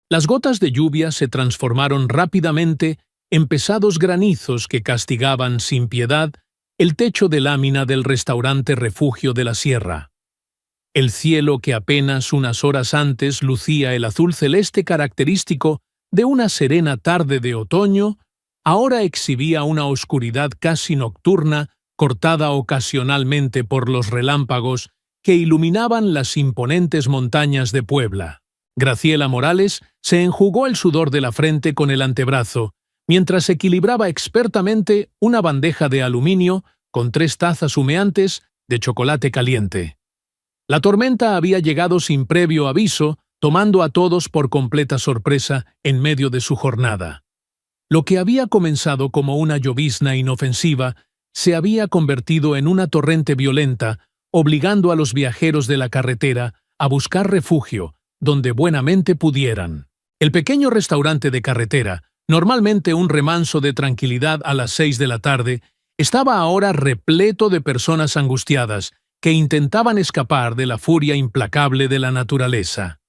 Las gotas de lluvia se transformaron rápidamente en pesados granizos que castigaban sin piedad el techo de lámina del restaurante Refugio de la Sierra. El cielo, que apenas unas horas antes lucía el azul celeste característico de una serena tarde de otoño, ahora exhibía una oscuridad casi nocturna, cortada ocasionalmente por los relámpagos que iluminaban las imponentes montañas de Puebla. Graciela Morales se enjugó el sudor de la frente con el antebrazo, mientras equilibraba expertamente una bandeja de aluminio con 3 tazas humeantes de chocolate caliente. La tormenta había llegado sin previo aviso, tomando a todos por completa sorpresa en medio de su jornada. Lo que había comenzado como una llovizna inofensiva se había convertido en una torrente violenta, obligando a los viajeros de la carretera a buscar refugio donde buenamente pudieran. El pequeño restaurante de carretera, normalmente un remanso de tranquilidad a las 6 de la tarde, estaba ahora repleto de personas angustiadas que intentaban escapar de la furia implacable de la naturaleza.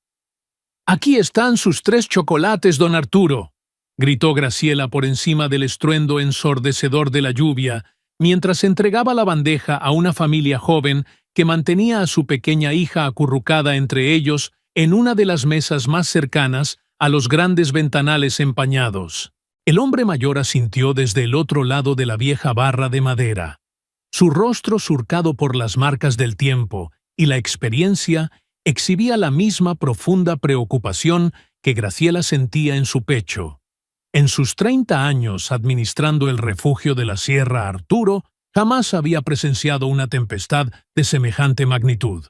«Aquí están sus 3 chocolates, don Arturo», gritó Graciela por encima del estruendo ensordecedor de la lluvia, mientras entregaba la bandeja a una familia joven que mantenía a su pequeña hija acurrucada entre ellos en una de las mesas más cercanas a los grandes ventanales empañados. El hombre mayor asintió desde el otro lado de la vieja barra de madera. Su rostro, surcado por las marcas del tiempo y la experiencia, exhibía la misma profunda preocupación que Graciela sentía en su pecho. En sus 30 años administrando el Refugio de la Sierra, Arturo jamás había presenciado una tempestad de semejante magnitud.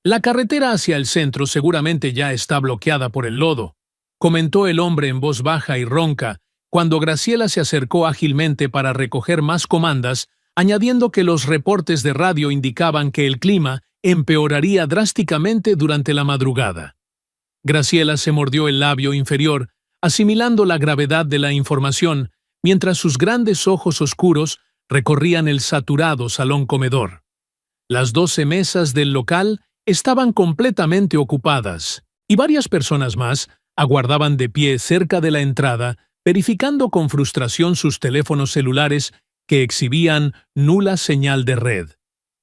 «La carretera hacia el centro seguramente ya está bloqueada por el lodo», comentó el hombre en voz baja y ronca, cuando Graciela se acercó ágilmente para recoger más comandas, añadiendo que los reportes de radio indicaban que el clima empeoraría drásticamente durante la madrugada. Graciela se mordió el labio inferior, asimilando la gravedad de la información, mientras sus grandes ojos oscuros recorrían el saturado salón comedor. Las 12 mesas del local estaban completamente ocupadas, y varias personas más aguardaban de pie cerca de la entrada, verificando con frustración sus teléfonos celulares que exhibían nula señal de red.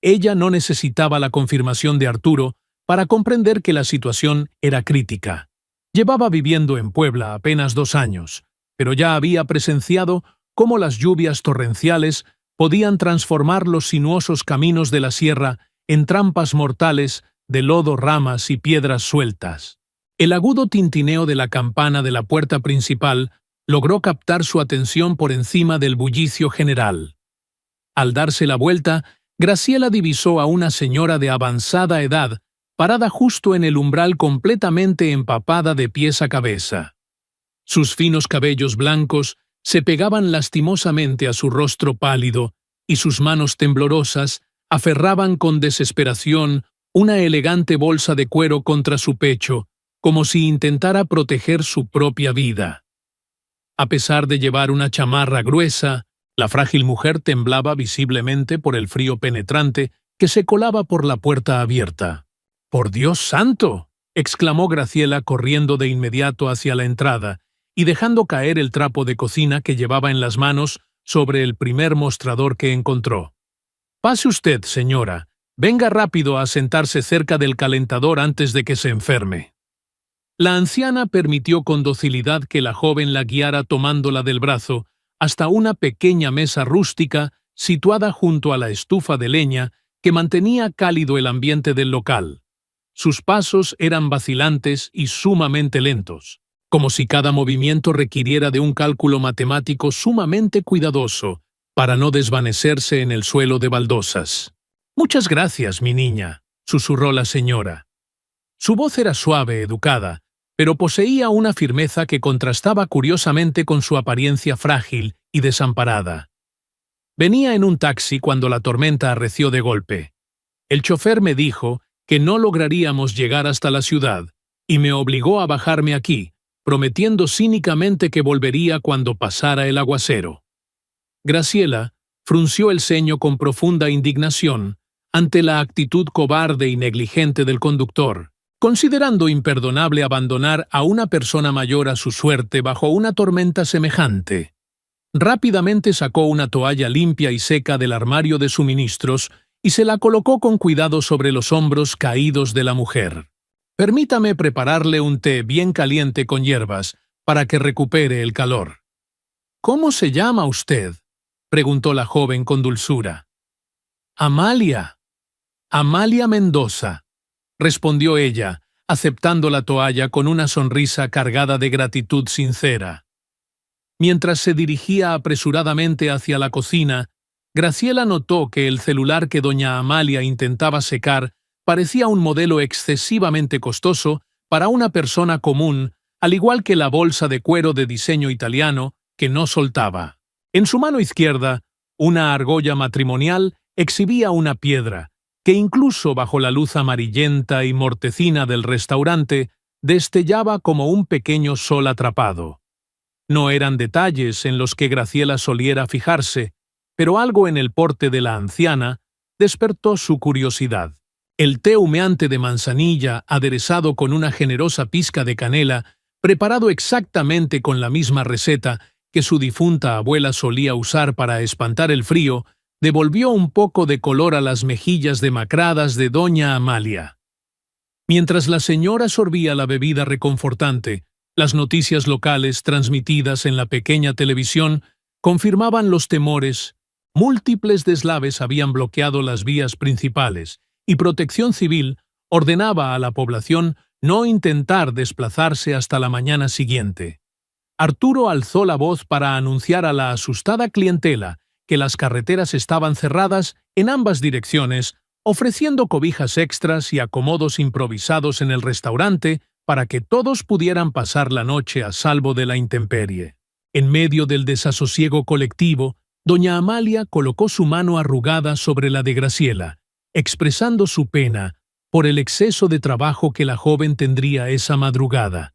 Ella no necesitaba la confirmación de Arturo para comprender que la situación era crítica. Llevaba viviendo en Puebla apenas 2 años, pero ya había presenciado cómo las lluvias torrenciales podían transformar los sinuosos caminos de la sierra en trampas mortales de lodo, ramas y piedras sueltas. El agudo tintineo de la campana de la puerta principal logró captar su atención por encima del bullicio general. Al darse la vuelta, Graciela divisó a una señora de avanzada edad, parada justo en el umbral completamente empapada de pies a cabeza. Sus finos cabellos blancos se pegaban lastimosamente a su rostro pálido y sus manos temblorosas aferraban con desesperación una elegante bolsa de cuero contra su pecho, como si intentara proteger su propia vida. A pesar de llevar una chamarra gruesa, la frágil mujer temblaba visiblemente por el frío penetrante que se colaba por la puerta abierta. «¡Por Dios santo!», exclamó Graciela corriendo de inmediato hacia la entrada y dejando caer el trapo de cocina que llevaba en las manos sobre el primer mostrador que encontró. «Pase usted, señora. Venga rápido a sentarse cerca del calentador antes de que se enferme». La anciana permitió con docilidad que la joven la guiara tomándola del brazo hasta una pequeña mesa rústica situada junto a la estufa de leña que mantenía cálido el ambiente del local. Sus pasos eran vacilantes y sumamente lentos, como si cada movimiento requiriera de un cálculo matemático sumamente cuidadoso para no desvanecerse en el suelo de baldosas. «Muchas gracias, mi niña», susurró la señora. Su voz era suave, educada, pero poseía una firmeza que contrastaba curiosamente con su apariencia frágil y desamparada. Venía en un taxi cuando la tormenta arreció de golpe. El chofer me dijo que no lograríamos llegar hasta la ciudad y me obligó a bajarme aquí, prometiendo cínicamente que volvería cuando pasara el aguacero. Graciela frunció el ceño con profunda indignación ante la actitud cobarde y negligente del conductor. considerando imperdonable abandonar a una persona mayor a su suerte bajo una tormenta semejante. Rápidamente sacó una toalla limpia y seca del armario de suministros y se la colocó con cuidado sobre los hombros caídos de la mujer. «Permítame prepararle un té bien caliente con hierbas para que recupere el calor». «¿Cómo se llama usted?», preguntó la joven con dulzura. «Amalia. Amalia Mendoza», respondió ella, aceptando la toalla con una sonrisa cargada de gratitud sincera. Mientras se dirigía apresuradamente hacia la cocina, Graciela notó que el celular que doña Amalia intentaba secar parecía un modelo excesivamente costoso para una persona común, al igual que la bolsa de cuero de diseño italiano que no soltaba. En su mano izquierda, una argolla matrimonial exhibía una piedra, que incluso bajo la luz amarillenta y mortecina del restaurante destellaba como un pequeño sol atrapado. No eran detalles en los que Graciela soliera fijarse, pero algo en el porte de la anciana despertó su curiosidad. El té humeante de manzanilla, aderezado con una generosa pizca de canela, preparado exactamente con la misma receta que su difunta abuela solía usar para espantar el frío, devolvió un poco de color a las mejillas demacradas de doña Amalia. Mientras la señora sorbía la bebida reconfortante, las noticias locales transmitidas en la pequeña televisión confirmaban los temores. Múltiples deslaves habían bloqueado las vías principales y Protección Civil ordenaba a la población no intentar desplazarse hasta la mañana siguiente. Arturo alzó la voz para anunciar a la asustada clientela que las carreteras estaban cerradas en ambas direcciones, ofreciendo cobijas extras y acomodos improvisados en el restaurante para que todos pudieran pasar la noche a salvo de la intemperie. En medio del desasosiego colectivo, doña Amalia colocó su mano arrugada sobre la de Graciela, expresando su pena por el exceso de trabajo que la joven tendría esa madrugada.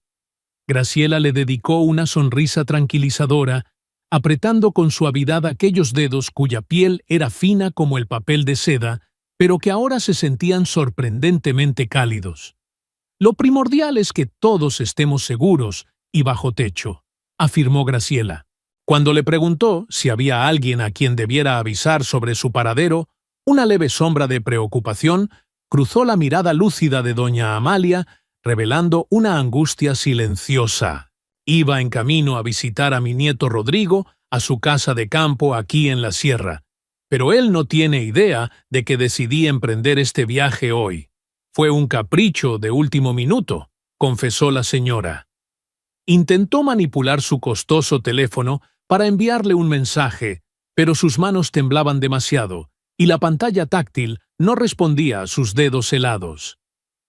Graciela le dedicó una sonrisa tranquilizadora, apretando con suavidad aquellos dedos cuya piel era fina como el papel de seda, pero que ahora se sentían sorprendentemente cálidos. «Lo primordial es que todos estemos seguros y bajo techo», afirmó Graciela. Cuando le preguntó si había alguien a quien debiera avisar sobre su paradero, una leve sombra de preocupación cruzó la mirada lúcida de doña Amalia, revelando una angustia silenciosa. «Iba en camino a visitar a mi nieto Rodrigo a su casa de campo aquí en la sierra, pero él no tiene idea de que decidí emprender este viaje hoy. Fue un capricho de último minuto», confesó la señora. Intentó manipular su costoso teléfono para enviarle un mensaje, pero sus manos temblaban demasiado y la pantalla táctil no respondía a sus dedos helados.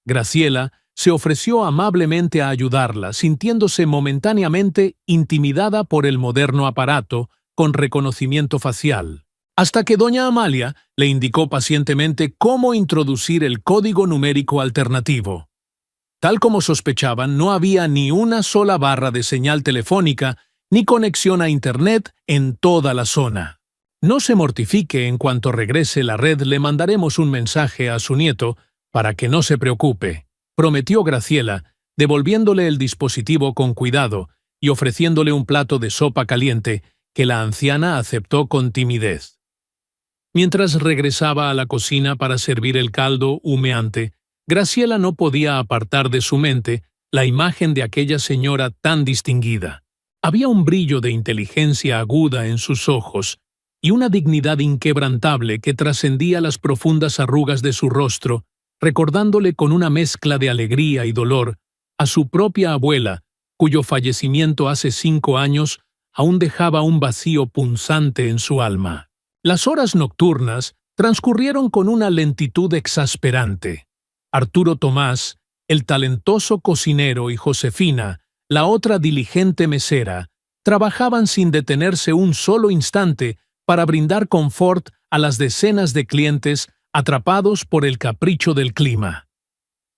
Graciela se ofreció amablemente a ayudarla, sintiéndose momentáneamente intimidada por el moderno aparato con reconocimiento facial, hasta que doña Amalia le indicó pacientemente cómo introducir el código numérico alternativo. Tal como sospechaban, no había ni una sola barra de señal telefónica ni conexión a Internet en toda la zona. «No se mortifique, en cuanto regrese la red le mandaremos un mensaje a su nieto para que no se preocupe», prometió Graciela, devolviéndole el dispositivo con cuidado y ofreciéndole un plato de sopa caliente que la anciana aceptó con timidez. Mientras regresaba a la cocina para servir el caldo humeante, Graciela no podía apartar de su mente la imagen de aquella señora tan distinguida. Había un brillo de inteligencia aguda en sus ojos y una dignidad inquebrantable que trascendía las profundas arrugas de su rostro, recordándole con una mezcla de alegría y dolor a su propia abuela, cuyo fallecimiento hace 5 años aún dejaba un vacío punzante en su alma. Las horas nocturnas transcurrieron con una lentitud exasperante. Arturo Tomás, el talentoso cocinero, y Josefina, la otra diligente mesera, trabajaban sin detenerse un solo instante para brindar confort a las decenas de clientes atrapados por el capricho del clima.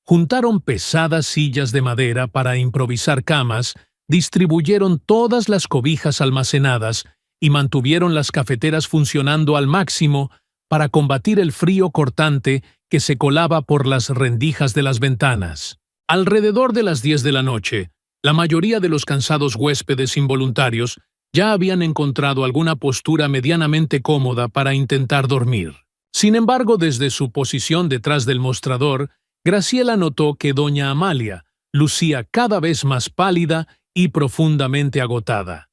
Juntaron pesadas sillas de madera para improvisar camas, distribuyeron todas las cobijas almacenadas y mantuvieron las cafeteras funcionando al máximo para combatir el frío cortante que se colaba por las rendijas de las ventanas. Alrededor de las 10 de la noche, la mayoría de los cansados huéspedes involuntarios ya habían encontrado alguna postura medianamente cómoda para intentar dormir. Sin embargo, desde su posición detrás del mostrador, Graciela notó que doña Amalia lucía cada vez más pálida y profundamente agotada.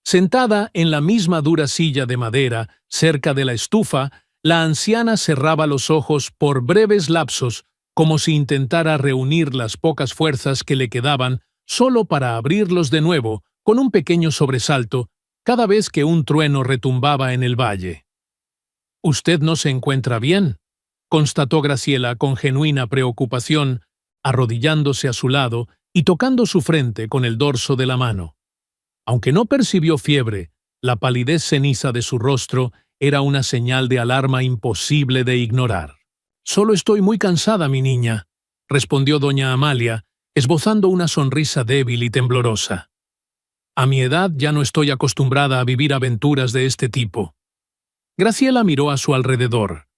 Sentada en la misma dura silla de madera, cerca de la estufa, la anciana cerraba los ojos por breves lapsos, como si intentara reunir las pocas fuerzas que le quedaban solo para abrirlos de nuevo, con un pequeño sobresalto, cada vez que un trueno retumbaba en el valle. «¿Usted no se encuentra bien?», constató Graciela con genuina preocupación, arrodillándose a su lado y tocando su frente con el dorso de la mano. Aunque no percibió fiebre, la palidez ceniza de su rostro era una señal de alarma imposible de ignorar. «Solo estoy muy cansada, mi niña», respondió doña Amalia, esbozando una sonrisa débil y temblorosa. «A mi edad ya no estoy acostumbrada a vivir aventuras de este tipo». Graciela miró a su alrededor.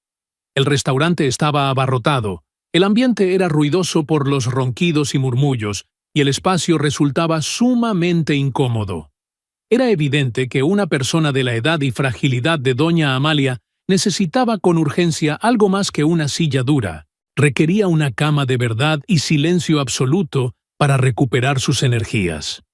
El restaurante estaba abarrotado, el ambiente era ruidoso por los ronquidos y murmullos, y el espacio resultaba sumamente incómodo. Era evidente que una persona de la edad y fragilidad de doña Amalia necesitaba con urgencia algo más que una silla dura. Requería una cama de verdad y silencio absoluto para recuperar sus energías.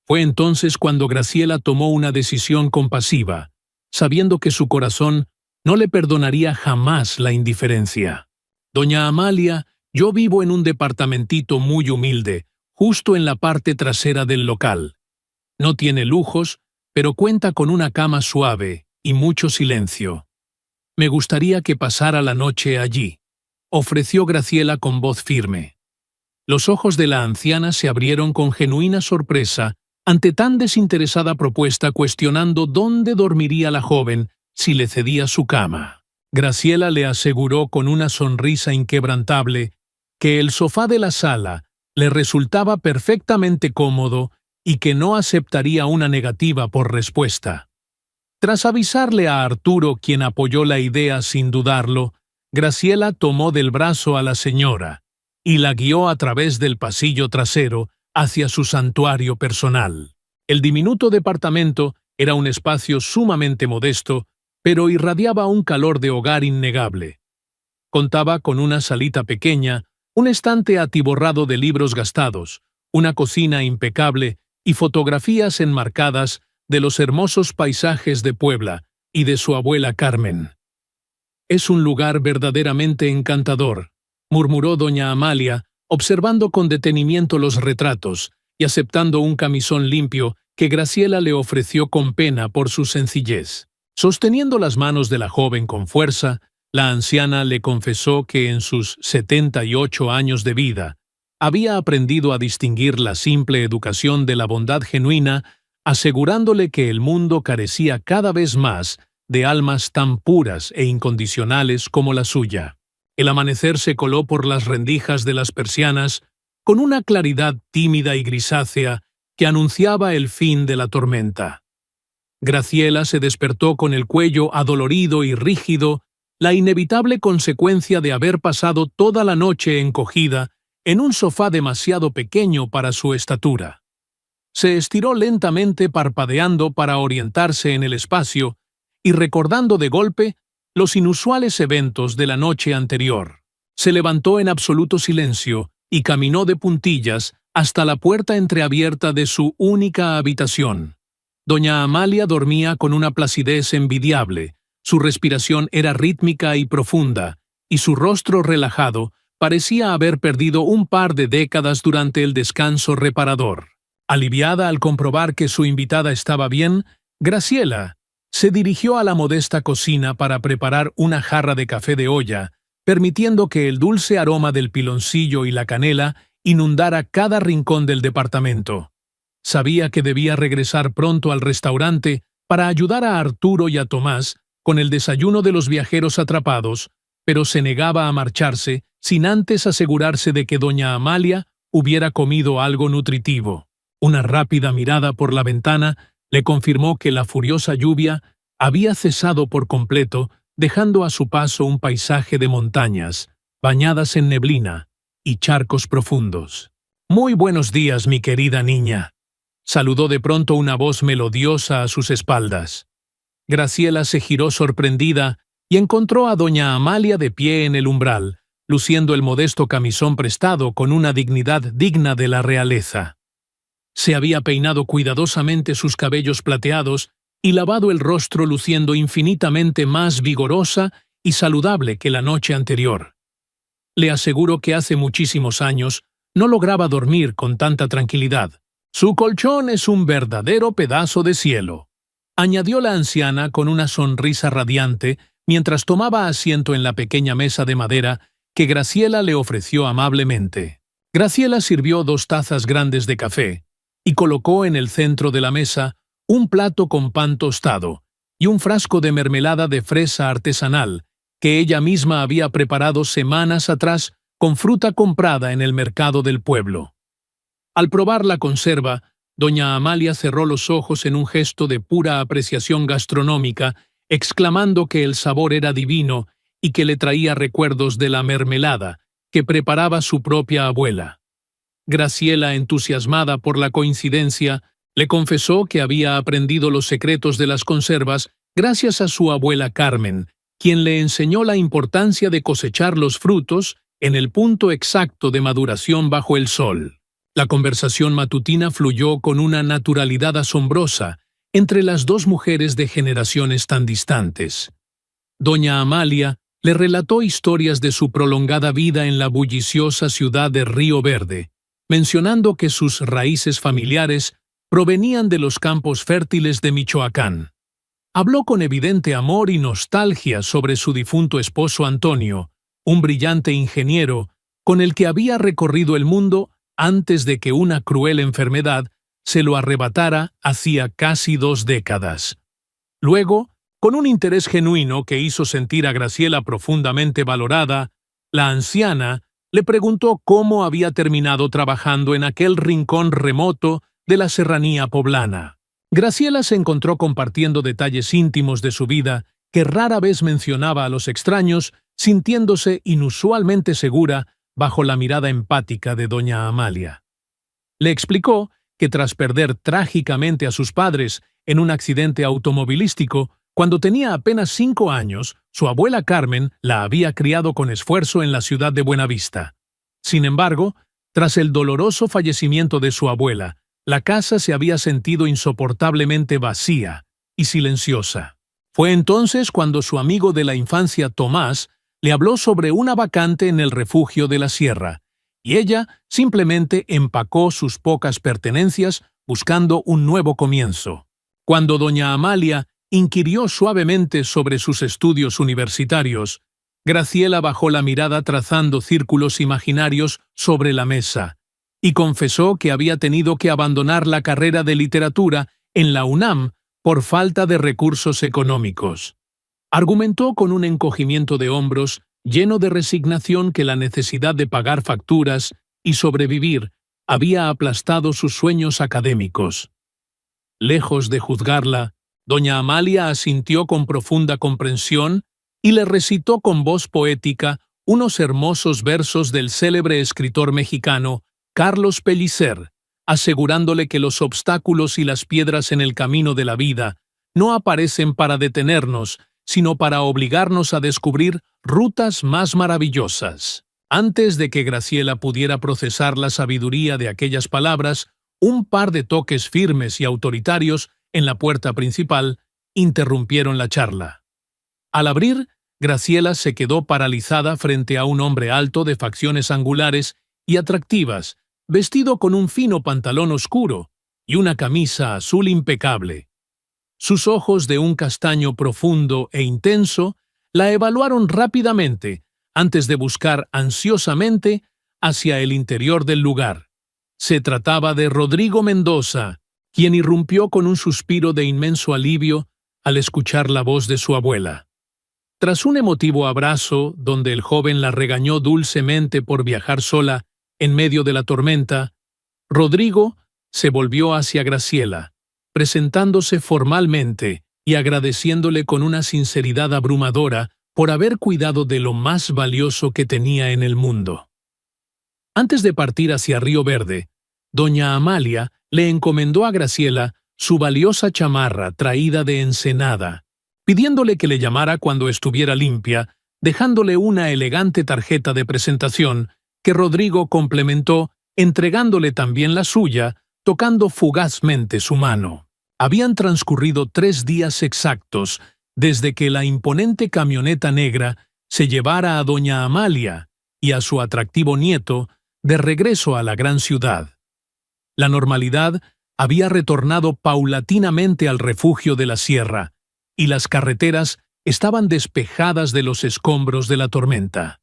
Fue entonces cuando Graciela tomó una decisión compasiva, sabiendo que su corazón no le perdonaría jamás la indiferencia. «Doña Amalia, yo vivo en un departamentito muy humilde, justo en la parte trasera del local. No tiene lujos, pero cuenta con una cama suave y mucho silencio. Me gustaría que pasara la noche allí», ofreció Graciela con voz firme. Los ojos de la anciana se abrieron con genuina sorpresa ante tan desinteresada propuesta, cuestionando dónde dormiría la joven si le cedía su cama. Graciela le aseguró con una sonrisa inquebrantable que el sofá de la sala le resultaba perfectamente cómodo y que no aceptaría una negativa por respuesta. Tras avisarle a Arturo, quien apoyó la idea sin dudarlo, Graciela tomó del brazo a la señora y la guió a través del pasillo trasero hacia su santuario personal. El diminuto departamento era un espacio sumamente modesto, pero irradiaba un calor de hogar innegable. Contaba con una salita pequeña, un estante atiborrado de libros gastados, una cocina impecable y fotografías enmarcadas de los hermosos paisajes de Puebla y de su abuela Carmen. «Es un lugar verdaderamente encantador», murmuró doña Amalia, observando con detenimiento los retratos y aceptando un camisón limpio que Graciela le ofreció con pena por su sencillez. Sosteniendo las manos de la joven con fuerza, la anciana le confesó que en sus 78 años de vida había aprendido a distinguir la simple educación de la bondad genuina, asegurándole que el mundo carecía cada vez más de almas tan puras e incondicionales como la suya. El amanecer se coló por las rendijas de las persianas con una claridad tímida y grisácea que anunciaba el fin de la tormenta. Graciela se despertó con el cuello adolorido y rígido, la inevitable consecuencia de haber pasado toda la noche encogida en un sofá demasiado pequeño para su estatura. Se estiró lentamente, parpadeando para orientarse en el espacio y recordando de golpe los inusuales eventos de la noche anterior. Se levantó en absoluto silencio y caminó de puntillas hasta la puerta entreabierta de su única habitación. Doña Amalia dormía con una placidez envidiable, su respiración era rítmica y profunda, y su rostro relajado parecía haber perdido un par de décadas durante el descanso reparador. Aliviada al comprobar que su invitada estaba bien, Graciela se dirigió a la modesta cocina para preparar una jarra de café de olla, permitiendo que el dulce aroma del piloncillo y la canela inundara cada rincón del departamento. Sabía que debía regresar pronto al restaurante para ayudar a Arturo y a Tomás con el desayuno de los viajeros atrapados, pero se negaba a marcharse sin antes asegurarse de que doña Amalia hubiera comido algo nutritivo. Una rápida mirada por la ventana le confirmó que la furiosa lluvia había cesado por completo, dejando a su paso un paisaje de montañas, bañadas en neblina, y charcos profundos. «Muy buenos días, mi querida niña», saludó de pronto una voz melodiosa a sus espaldas. Graciela se giró sorprendida y encontró a doña Amalia de pie en el umbral, luciendo el modesto camisón prestado con una dignidad digna de la realeza. Se había peinado cuidadosamente sus cabellos plateados y lavado el rostro luciendo infinitamente más vigorosa y saludable que la noche anterior. Le aseguro que hace muchísimos años no lograba dormir con tanta tranquilidad. «Su colchón es un verdadero pedazo de cielo», añadió la anciana con una sonrisa radiante mientras tomaba asiento en la pequeña mesa de madera que Graciela le ofreció amablemente. Graciela sirvió 2 tazas grandes de café y colocó en el centro de la mesa un plato con pan tostado y un frasco de mermelada de fresa artesanal que ella misma había preparado semanas atrás con fruta comprada en el mercado del pueblo. Al probar la conserva, doña Amalia cerró los ojos en un gesto de pura apreciación gastronómica, exclamando que el sabor era divino y que le traía recuerdos de la mermelada que preparaba su propia abuela. Graciela, entusiasmada por la coincidencia, le confesó que había aprendido los secretos de las conservas gracias a su abuela Carmen, quien le enseñó la importancia de cosechar los frutos en el punto exacto de maduración bajo el sol. La conversación matutina fluyó con una naturalidad asombrosa entre las 2 mujeres de generaciones tan distantes. Doña Amalia le relató historias de su prolongada vida en la bulliciosa ciudad de Río Verde, mencionando que sus raíces familiares provenían de los campos fértiles de Michoacán. Habló con evidente amor y nostalgia sobre su difunto esposo Antonio, un brillante ingeniero con el que había recorrido el mundo antes de que una cruel enfermedad se lo arrebatara hacía casi 2 décadas. Luego, con un interés genuino que hizo sentir a Graciela profundamente valorada, la anciana le preguntó cómo había terminado trabajando en aquel rincón remoto de la serranía poblana. Graciela se encontró compartiendo detalles íntimos de su vida que rara vez mencionaba a los extraños, sintiéndose inusualmente segura bajo la mirada empática de doña Amalia. Le explicó que tras perder trágicamente a sus padres en un accidente automovilístico, cuando tenía apenas 5 años, su abuela Carmen la había criado con esfuerzo en la ciudad de Buenavista. Sin embargo, tras el doloroso fallecimiento de su abuela, la casa se había sentido insoportablemente vacía y silenciosa. Fue entonces cuando su amigo de la infancia, Tomás, le habló sobre una vacante en el refugio de la sierra, y ella simplemente empacó sus pocas pertenencias buscando un nuevo comienzo. Cuando doña Amalia inquirió suavemente sobre sus estudios universitarios, Graciela bajó la mirada trazando círculos imaginarios sobre la mesa, y confesó que había tenido que abandonar la carrera de literatura en la UNAM por falta de recursos económicos. Argumentó con un encogimiento de hombros lleno de resignación que la necesidad de pagar facturas y sobrevivir había aplastado sus sueños académicos. Lejos de juzgarla, doña Amalia asintió con profunda comprensión y le recitó con voz poética unos hermosos versos del célebre escritor mexicano Carlos Pellicer, asegurándole que los obstáculos y las piedras en el camino de la vida no aparecen para detenernos, sino para obligarnos a descubrir rutas más maravillosas. Antes de que Graciela pudiera procesar la sabiduría de aquellas palabras, un par de toques firmes y autoritarios en la puerta principal interrumpieron la charla. Al abrir, Graciela se quedó paralizada frente a un hombre alto de facciones angulares y atractivas, vestido con un fino pantalón oscuro y una camisa azul impecable. Sus ojos de un castaño profundo e intenso la evaluaron rápidamente antes de buscar ansiosamente hacia el interior del lugar. Se trataba de Rodrigo Mendoza, quien irrumpió con un suspiro de inmenso alivio al escuchar la voz de su abuela. Tras un emotivo abrazo, donde el joven la regañó dulcemente por viajar sola en medio de la tormenta, Rodrigo se volvió hacia Graciela, presentándose formalmente y agradeciéndole con una sinceridad abrumadora por haber cuidado de lo más valioso que tenía en el mundo. Antes de partir hacia Río Verde, doña Amalia le encomendó a Graciela su valiosa chamarra traída de Ensenada, pidiéndole que le llamara cuando estuviera limpia, dejándole una elegante tarjeta de presentación que Rodrigo complementó entregándole también la suya, tocando fugazmente su mano. Habían transcurrido 3 días exactos desde que la imponente camioneta negra se llevara a doña Amalia y a su atractivo nieto de regreso a la gran ciudad. La normalidad había retornado paulatinamente al refugio de la sierra, y las carreteras estaban despejadas de los escombros de la tormenta.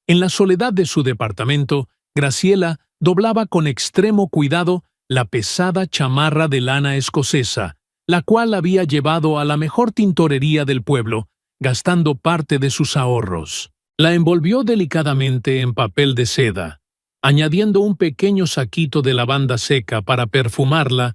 En la soledad de su departamento, Graciela doblaba con extremo cuidado la pesada chamarra de lana escocesa, la cual había llevado a la mejor tintorería del pueblo, gastando parte de sus ahorros. La envolvió delicadamente en papel de seda, añadiendo un pequeño saquito de lavanda seca para perfumarla,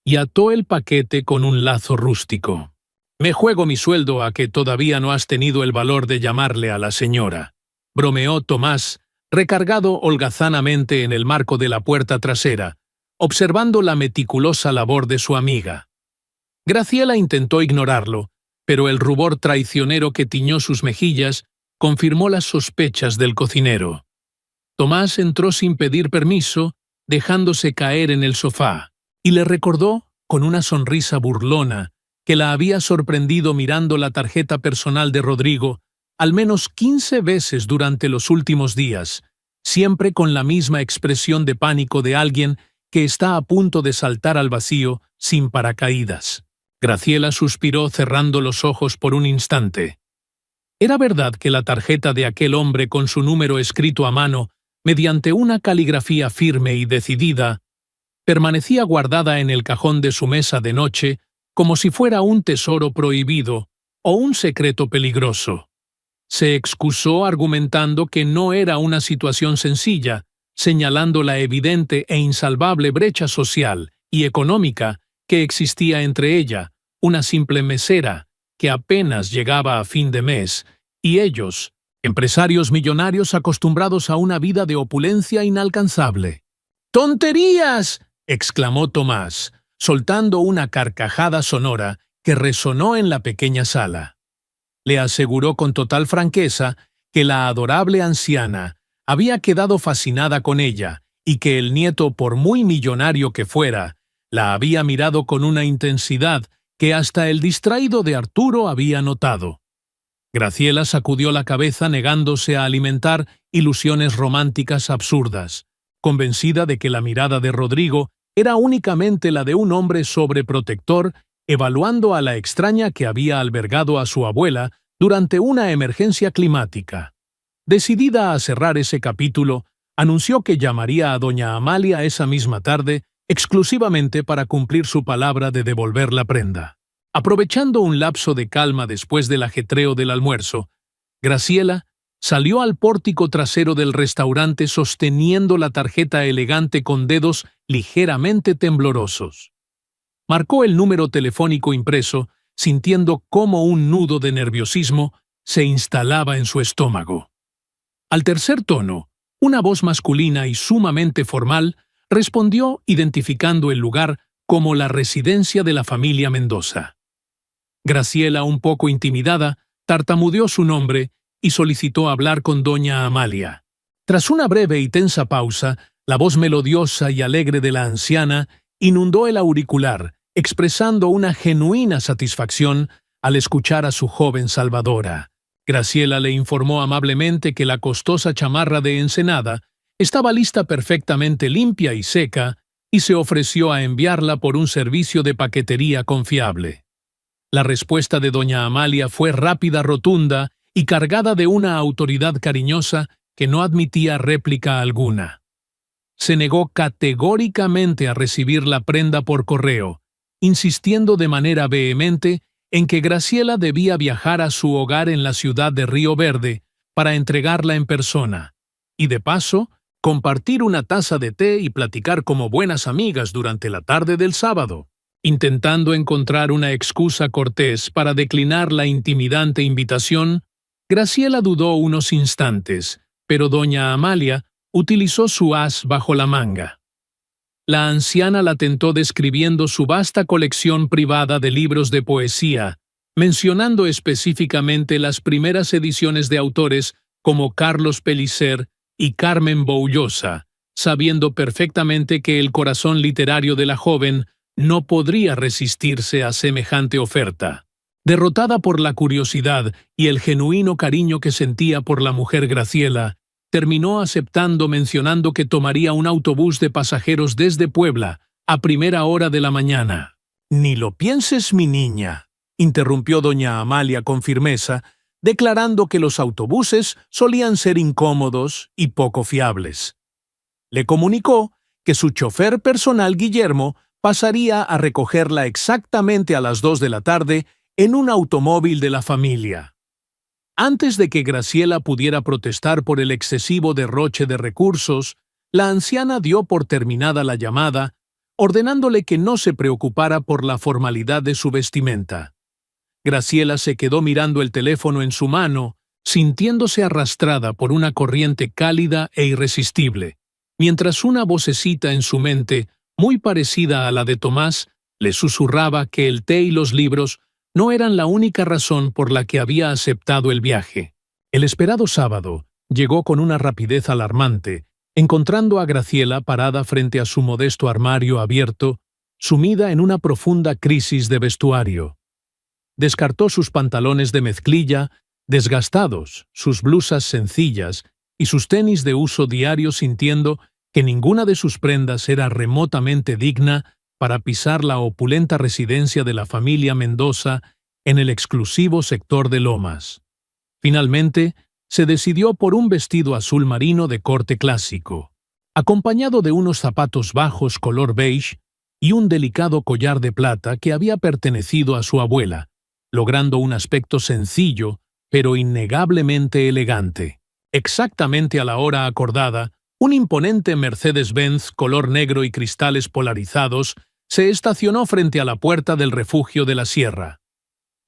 y ató el paquete con un lazo rústico. «Me juego mi sueldo a que todavía no has tenido el valor de llamarle a la señora», bromeó Tomás, recargado holgazanamente en el marco de la puerta trasera, observando la meticulosa labor de su amiga. Graciela intentó ignorarlo, pero el rubor traicionero que tiñó sus mejillas confirmó las sospechas del cocinero. Tomás entró sin pedir permiso, dejándose caer en el sofá, y le recordó, con una sonrisa burlona, que la había sorprendido mirando la tarjeta personal de Rodrigo al menos 15 veces durante los últimos días, siempre con la misma expresión de pánico de alguien que está a punto de saltar al vacío sin paracaídas. Graciela suspiró cerrando los ojos por un instante. Era verdad que la tarjeta de aquel hombre con su número escrito a mano, mediante una caligrafía firme y decidida, permanecía guardada en el cajón de su mesa de noche como si fuera un tesoro prohibido o un secreto peligroso. Se excusó argumentando que no era una situación sencilla, señalando la evidente e insalvable brecha social y económica que existía entre ella, una simple mesera, que apenas llegaba a fin de mes, y ellos, empresarios millonarios acostumbrados a una vida de opulencia inalcanzable. «¡Tonterías!», exclamó Tomás, soltando una carcajada sonora que resonó en la pequeña sala. Le aseguró con total franqueza que la adorable anciana había quedado fascinada con ella y que el nieto, por muy millonario que fuera, la había mirado con una intensidad que hasta el distraído de Arturo había notado. Graciela sacudió la cabeza negándose a alimentar ilusiones románticas absurdas, convencida de que la mirada de Rodrigo era únicamente la de un hombre sobreprotector evaluando a la extraña que había albergado a su abuela durante una emergencia climática. Decidida a cerrar ese capítulo, anunció que llamaría a doña Amalia esa misma tarde exclusivamente para cumplir su palabra de devolver la prenda. Aprovechando un lapso de calma después del ajetreo del almuerzo, Graciela salió al pórtico trasero del restaurante sosteniendo la tarjeta elegante con dedos ligeramente temblorosos. Marcó el número telefónico impreso, sintiendo cómo un nudo de nerviosismo se instalaba en su estómago. Al tercer tono, una voz masculina y sumamente formal respondió identificando el lugar como la residencia de la familia Mendoza. Graciela, un poco intimidada, tartamudeó su nombre y solicitó hablar con doña Amalia. Tras una breve y tensa pausa, la voz melodiosa y alegre de la anciana inundó el auricular, expresando una genuina satisfacción al escuchar a su joven salvadora. Graciela le informó amablemente que la costosa chamarra de Ensenada estaba lista perfectamente limpia y seca y se ofreció a enviarla por un servicio de paquetería confiable. La respuesta de doña Amalia fue rápida, rotunda y cargada de una autoridad cariñosa que no admitía réplica alguna. Se negó categóricamente a recibir la prenda por correo, insistiendo de manera vehemente en que Graciela debía viajar a su hogar en la ciudad de Río Verde para entregarla en persona, y de paso, compartir una taza de té y platicar como buenas amigas durante la tarde del sábado. Intentando encontrar una excusa cortés para declinar la intimidante invitación, Graciela dudó unos instantes, pero doña Amalia, utilizó su as bajo la manga. La anciana la tentó describiendo su vasta colección privada de libros de poesía, mencionando específicamente las primeras ediciones de autores como Carlos Pellicer y Carmen Boullosa, sabiendo perfectamente que el corazón literario de la joven no podría resistirse a semejante oferta. Derrotada por la curiosidad y el genuino cariño que sentía por la mujer Graciela, terminó aceptando mencionando que tomaría un autobús de pasajeros desde Puebla a primera hora de la mañana. «Ni lo pienses, mi niña», interrumpió doña Amalia con firmeza, declarando que los autobuses solían ser incómodos y poco fiables. Le comunicó que su chofer personal Guillermo pasaría a recogerla exactamente a las 2 de la tarde en un automóvil de la familia. Antes de que Graciela pudiera protestar por el excesivo derroche de recursos, la anciana dio por terminada la llamada, ordenándole que no se preocupara por la formalidad de su vestimenta. Graciela se quedó mirando el teléfono en su mano, sintiéndose arrastrada por una corriente cálida e irresistible, mientras una vocecita en su mente, muy parecida a la de Tomás, le susurraba que el té y los libros no eran la única razón por la que había aceptado el viaje. El esperado sábado llegó con una rapidez alarmante, encontrando a Graciela parada frente a su modesto armario abierto, sumida en una profunda crisis de vestuario. Descartó sus pantalones de mezclilla, desgastados, sus blusas sencillas y sus tenis de uso diario, sintiendo que ninguna de sus prendas era remotamente digna para pisar la opulenta residencia de la familia Mendoza en el exclusivo sector de Lomas. Finalmente, se decidió por un vestido azul marino de corte clásico, acompañado de unos zapatos bajos color beige y un delicado collar de plata que había pertenecido a su abuela, logrando un aspecto sencillo, pero innegablemente elegante. Exactamente a la hora acordada, un imponente Mercedes-Benz color negro y cristales polarizados se estacionó frente a la puerta del refugio de la sierra.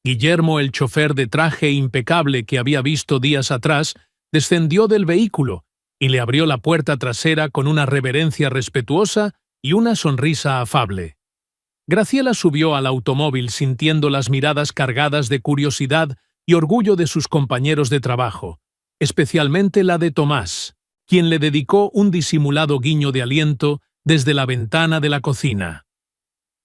Guillermo, el chofer de traje impecable que había visto días atrás, descendió del vehículo y le abrió la puerta trasera con una reverencia respetuosa y una sonrisa afable. Graciela subió al automóvil sintiendo las miradas cargadas de curiosidad y orgullo de sus compañeros de trabajo, especialmente la de Tomás, quien le dedicó un disimulado guiño de aliento desde la ventana de la cocina.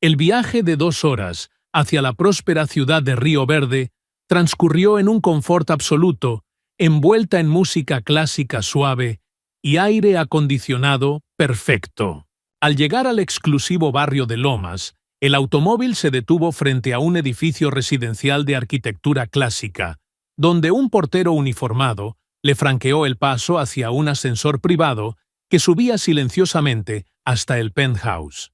El viaje de 2 horas hacia la próspera ciudad de Río Verde transcurrió en un confort absoluto, envuelta en música clásica suave y aire acondicionado perfecto. Al llegar al exclusivo barrio de Lomas, el automóvil se detuvo frente a un edificio residencial de arquitectura clásica, donde un portero uniformado le franqueó el paso hacia un ascensor privado que subía silenciosamente hasta el penthouse.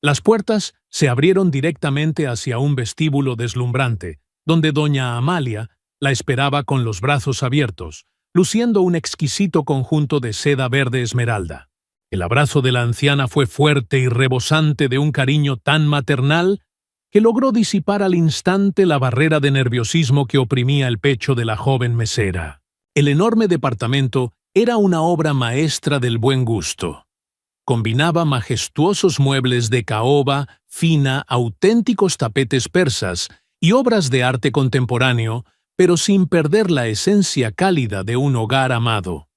Las puertas se abrieron directamente hacia un vestíbulo deslumbrante, donde doña Amalia la esperaba con los brazos abiertos, luciendo un exquisito conjunto de seda verde esmeralda. El abrazo de la anciana fue fuerte y rebosante de un cariño tan maternal que logró disipar al instante la barrera de nerviosismo que oprimía el pecho de la joven mesera. El enorme departamento era una obra maestra del buen gusto. Combinaba majestuosos muebles de caoba fina, auténticos tapetes persas y obras de arte contemporáneo, pero sin perder la esencia cálida de un hogar amado.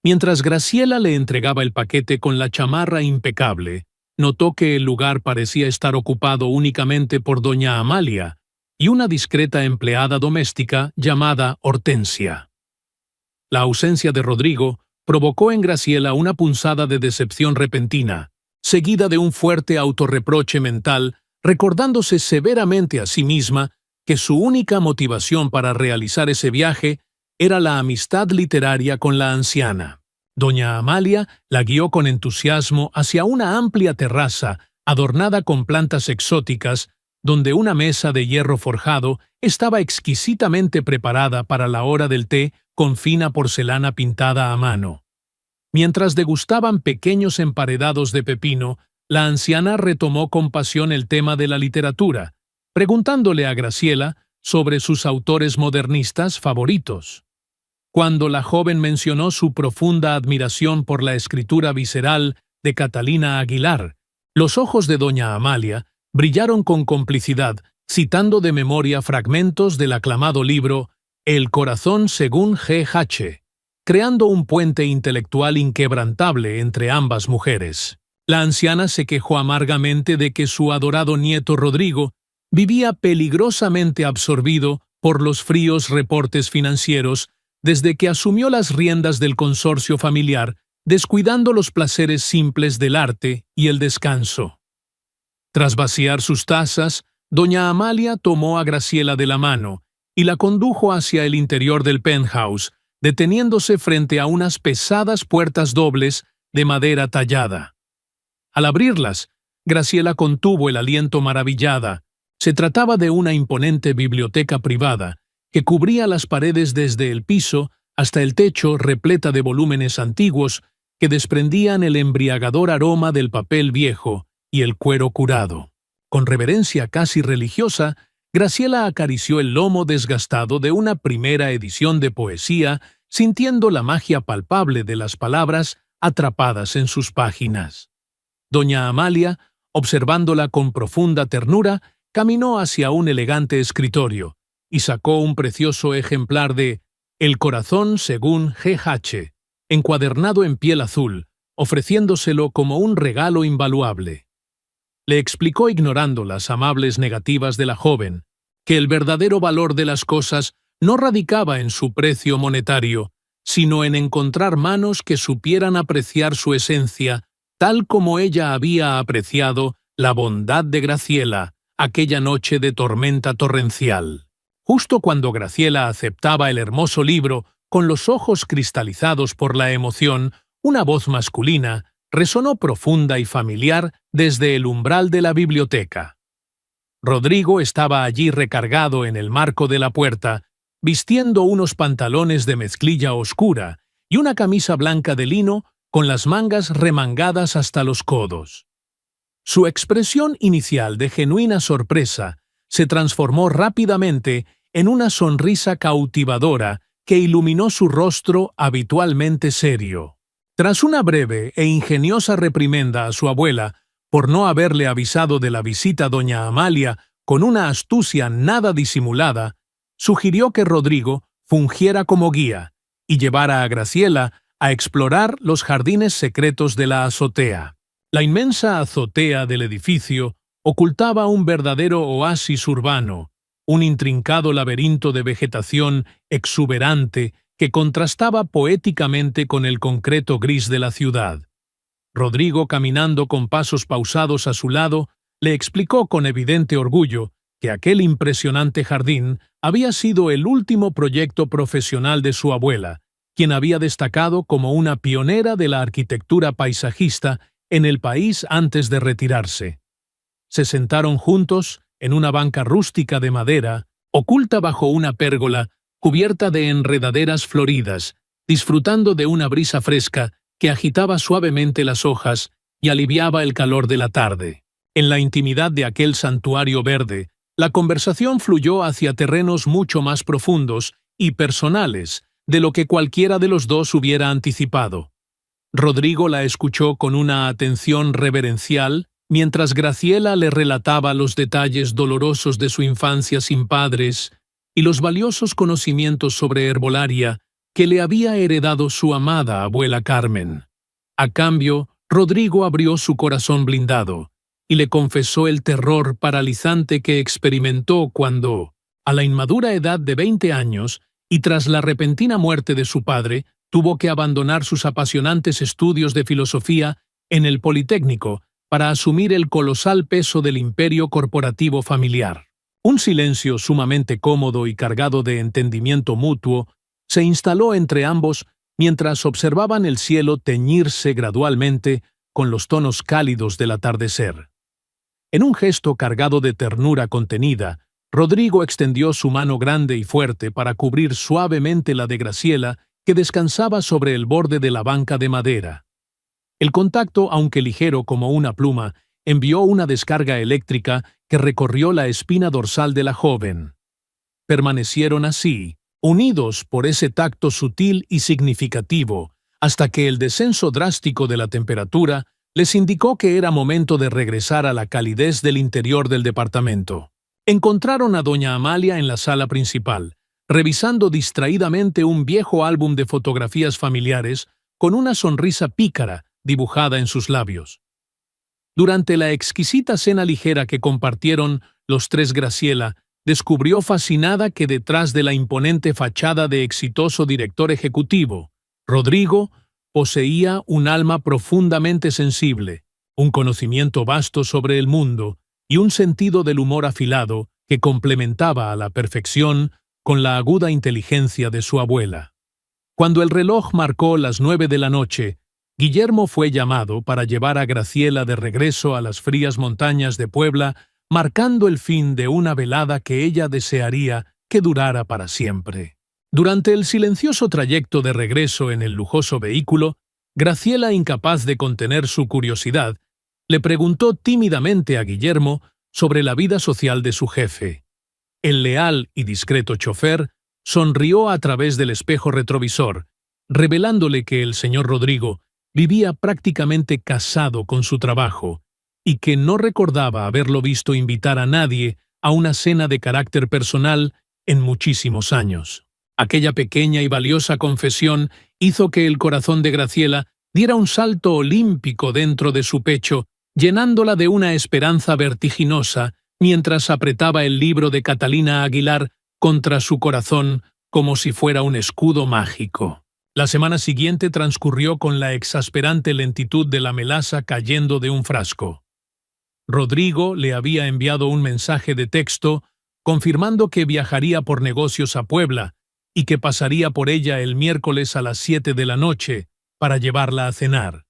Mientras Graciela le entregaba el paquete con la chamarra impecable, notó que el lugar parecía estar ocupado únicamente por doña Amalia y una discreta empleada doméstica llamada Hortensia. La ausencia de Rodrigo provocó en Graciela una punzada de decepción repentina, seguida de un fuerte autorreproche mental, recordándose severamente a sí misma que su única motivación para realizar ese viaje era la amistad literaria con la anciana. Doña Amalia la guió con entusiasmo hacia una amplia terraza adornada con plantas exóticas, donde una mesa de hierro forjado estaba exquisitamente preparada para la hora del té con fina porcelana pintada a mano. Mientras degustaban pequeños emparedados de pepino, la anciana retomó con pasión el tema de la literatura, preguntándole a Graciela sobre sus autores modernistas favoritos. Cuando la joven mencionó su profunda admiración por la escritura visceral de Catalina Aguilar, los ojos de doña Amalia brillaron con complicidad, citando de memoria fragmentos del aclamado libro El corazón según G.H., creando un puente intelectual inquebrantable entre ambas mujeres. La anciana se quejó amargamente de que su adorado nieto Rodrigo vivía peligrosamente absorbido por los fríos reportes financieros desde que asumió las riendas del consorcio familiar, descuidando los placeres simples del arte y el descanso. Tras vaciar sus tazas, doña Amalia tomó a Graciela de la mano y la condujo hacia el interior del penthouse, deteniéndose frente a unas pesadas puertas dobles de madera tallada. Al abrirlas, Graciela contuvo el aliento maravillada. Se trataba de una imponente biblioteca privada que cubría las paredes desde el piso hasta el techo, repleta de volúmenes antiguos que desprendían el embriagador aroma del papel viejo y el cuero curado. Con reverencia casi religiosa, Graciela acarició el lomo desgastado de una primera edición de poesía, sintiendo la magia palpable de las palabras atrapadas en sus páginas. Doña Amalia, observándola con profunda ternura, caminó hacia un elegante escritorio y sacó un precioso ejemplar de El corazón según G.H., encuadernado en piel azul, ofreciéndoselo como un regalo invaluable. Le explicó, ignorando las amables negativas de la joven, que el verdadero valor de las cosas no radicaba en su precio monetario, sino en encontrar manos que supieran apreciar su esencia, tal como ella había apreciado la bondad de Graciela aquella noche de tormenta torrencial. Justo cuando Graciela aceptaba el hermoso libro, con los ojos cristalizados por la emoción, una voz masculina resonó profunda y familiar desde el umbral de la biblioteca. Rodrigo estaba allí recargado en el marco de la puerta, vistiendo unos pantalones de mezclilla oscura y una camisa blanca de lino con las mangas remangadas hasta los codos. Su expresión inicial de genuina sorpresa se transformó rápidamente en una sonrisa cautivadora que iluminó su rostro habitualmente serio. Tras una breve e ingeniosa reprimenda a su abuela por no haberle avisado de la visita, doña Amalia, con una astucia nada disimulada, sugirió que Rodrigo fungiera como guía y llevara a Graciela a explorar los jardines secretos de la azotea. La inmensa azotea del edificio ocultaba un verdadero oasis urbano, un intrincado laberinto de vegetación exuberante que contrastaba poéticamente con el concreto gris de la ciudad. Rodrigo, caminando con pasos pausados a su lado, le explicó con evidente orgullo que aquel impresionante jardín había sido el último proyecto profesional de su abuela, quien había destacado como una pionera de la arquitectura paisajista en el país antes de retirarse. Se sentaron juntos en una banca rústica de madera, oculta bajo una pérgola cubierta de enredaderas floridas, disfrutando de una brisa fresca que agitaba suavemente las hojas y aliviaba el calor de la tarde. En la intimidad de aquel santuario verde, la conversación fluyó hacia terrenos mucho más profundos y personales de lo que cualquiera de los dos hubiera anticipado. Rodrigo la escuchó con una atención reverencial, mientras Graciela le relataba los detalles dolorosos de su infancia sin padres y los valiosos conocimientos sobre herbolaria que le había heredado su amada abuela Carmen. A cambio, Rodrigo abrió su corazón blindado y le confesó el terror paralizante que experimentó cuando, a la inmadura edad de 20 años y tras la repentina muerte de su padre, tuvo que abandonar sus apasionantes estudios de filosofía en el Politécnico para asumir el colosal peso del imperio corporativo familiar. Un silencio sumamente cómodo y cargado de entendimiento mutuo se instaló entre ambos mientras observaban el cielo teñirse gradualmente con los tonos cálidos del atardecer. En un gesto cargado de ternura contenida, Rodrigo extendió su mano grande y fuerte para cubrir suavemente la de Graciela, que descansaba sobre el borde de la banca de madera. El contacto, aunque ligero como una pluma, envió una descarga eléctrica que recorrió la espina dorsal de la joven. Permanecieron así, unidos por ese tacto sutil y significativo, hasta que el descenso drástico de la temperatura les indicó que era momento de regresar a la calidez del interior del departamento. Encontraron a doña Amalia en la sala principal, revisando distraídamente un viejo álbum de fotografías familiares con una sonrisa pícara dibujada en sus labios. Durante la exquisita cena ligera que compartieron los tres, Graciela descubrió fascinada que detrás de la imponente fachada de exitoso director ejecutivo, Rodrigo poseía un alma profundamente sensible, un conocimiento vasto sobre el mundo y un sentido del humor afilado que complementaba a la perfección con la aguda inteligencia de su abuela. Cuando el reloj marcó las 9 de la noche, Guillermo fue llamado para llevar a Graciela de regreso a las frías montañas de Puebla, marcando el fin de una velada que ella desearía que durara para siempre. Durante el silencioso trayecto de regreso en el lujoso vehículo, Graciela, incapaz de contener su curiosidad, le preguntó tímidamente a Guillermo sobre la vida social de su jefe. El leal y discreto chofer sonrió a través del espejo retrovisor, revelándole que el señor Rodrigo vivía prácticamente casado con su trabajo y que no recordaba haberlo visto invitar a nadie a una cena de carácter personal en muchísimos años. Aquella pequeña y valiosa confesión hizo que el corazón de Graciela diera un salto olímpico dentro de su pecho, llenándola de una esperanza vertiginosa mientras apretaba el libro de Catalina Aguilar contra su corazón como si fuera un escudo mágico. La semana siguiente transcurrió con la exasperante lentitud de la melaza cayendo de un frasco. Rodrigo le había enviado un mensaje de texto confirmando que viajaría por negocios a Puebla y que pasaría por ella el miércoles a las 7 de la noche para llevarla a cenar.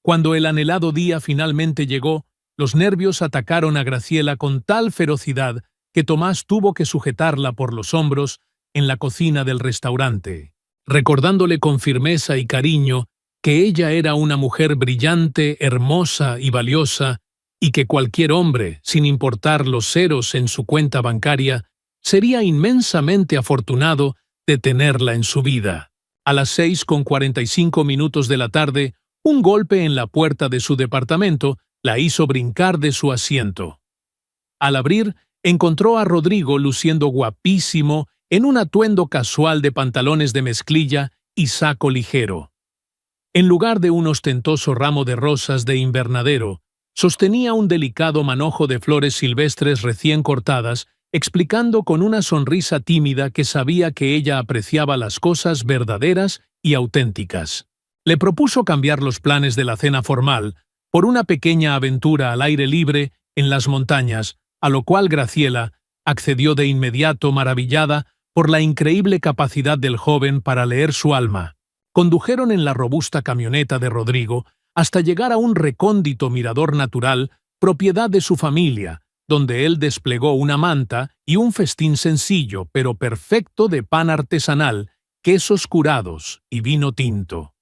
Cuando el anhelado día finalmente llegó, los nervios atacaron a Graciela con tal ferocidad que Tomás tuvo que sujetarla por los hombros en la cocina del restaurante, recordándole con firmeza y cariño que ella era una mujer brillante, hermosa y valiosa, y que cualquier hombre, sin importar los ceros en su cuenta bancaria, sería inmensamente afortunado de tenerla en su vida. A las 6:45 de la tarde, un golpe en la puerta de su departamento la hizo brincar de su asiento. Al abrir, encontró a Rodrigo luciendo guapísimo en un atuendo casual de pantalones de mezclilla y saco ligero. En lugar de un ostentoso ramo de rosas de invernadero, sostenía un delicado manojo de flores silvestres recién cortadas, explicando con una sonrisa tímida que sabía que ella apreciaba las cosas verdaderas y auténticas. Le propuso cambiar los planes de la cena formal por una pequeña aventura al aire libre en las montañas, a lo cual Graciela accedió de inmediato, maravillada por la increíble capacidad del joven para leer su alma. Condujeron en la robusta camioneta de Rodrigo hasta llegar a un recóndito mirador natural, propiedad de su familia, donde él desplegó una manta y un festín sencillo pero perfecto de pan artesanal, quesos curados y vino tinto.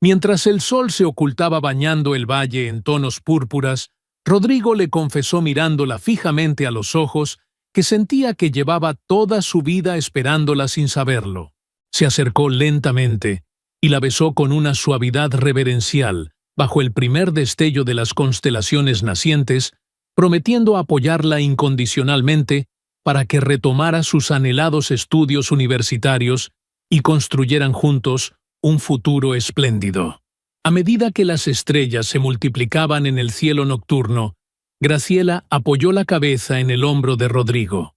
Mientras el sol se ocultaba bañando el valle en tonos púrpuras, Rodrigo le confesó mirándola fijamente a los ojos que sentía que llevaba toda su vida esperándola sin saberlo. Se acercó lentamente y la besó con una suavidad reverencial, bajo el primer destello de las constelaciones nacientes, prometiendo apoyarla incondicionalmente para que retomara sus anhelados estudios universitarios y construyeran juntos un futuro espléndido. A medida que las estrellas se multiplicaban en el cielo nocturno, Graciela apoyó la cabeza en el hombro de Rodrigo.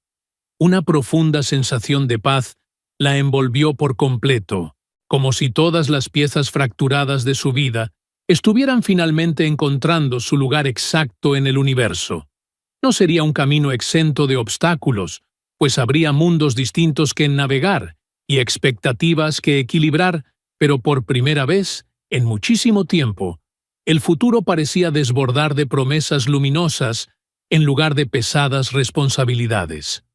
Una profunda sensación de paz la envolvió por completo, como si todas las piezas fracturadas de su vida estuvieran finalmente encontrando su lugar exacto en el universo. No sería un camino exento de obstáculos, pues habría mundos distintos que navegar y expectativas que equilibrar, pero por primera vez, en muchísimo tiempo, el futuro parecía desbordar de promesas luminosas en lugar de pesadas responsabilidades.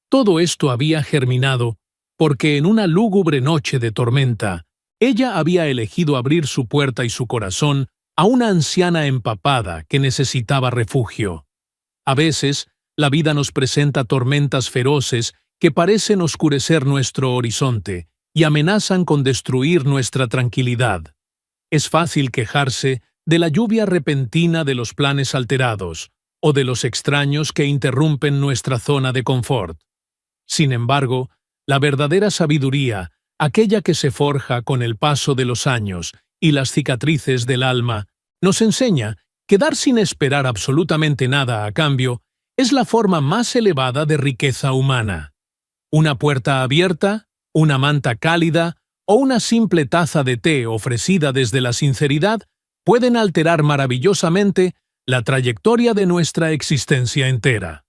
Todo esto había germinado porque en una lúgubre noche de tormenta, ella había elegido abrir su puerta y su corazón a una anciana empapada que necesitaba refugio. A veces, la vida nos presenta tormentas feroces que parecen oscurecer nuestro horizonte y amenazan con destruir nuestra tranquilidad. Es fácil quejarse de la lluvia repentina de los planes alterados o de los extraños que interrumpen nuestra zona de confort. Sin embargo, la verdadera sabiduría, aquella que se forja con el paso de los años y las cicatrices del alma, nos enseña que dar sin esperar absolutamente nada a cambio es la forma más elevada de riqueza humana. Una puerta abierta, una manta cálida o una simple taza de té ofrecida desde la sinceridad pueden alterar maravillosamente la trayectoria de nuestra existencia entera.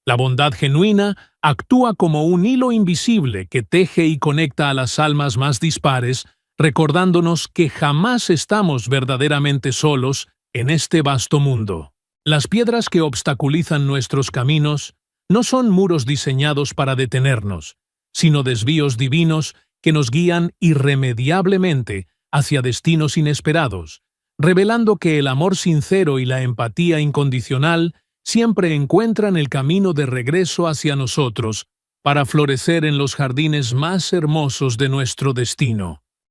La bondad genuina actúa como un hilo invisible que teje y conecta a las almas más dispares, recordándonos que jamás estamos verdaderamente solos en este vasto mundo. Las piedras que obstaculizan nuestros caminos no son muros diseñados para detenernos, sino desvíos divinos que nos guían irremediablemente hacia destinos inesperados, revelando que el amor sincero y la empatía incondicional siempre encuentran el camino de regreso hacia nosotros para florecer en los jardines más hermosos de nuestro destino.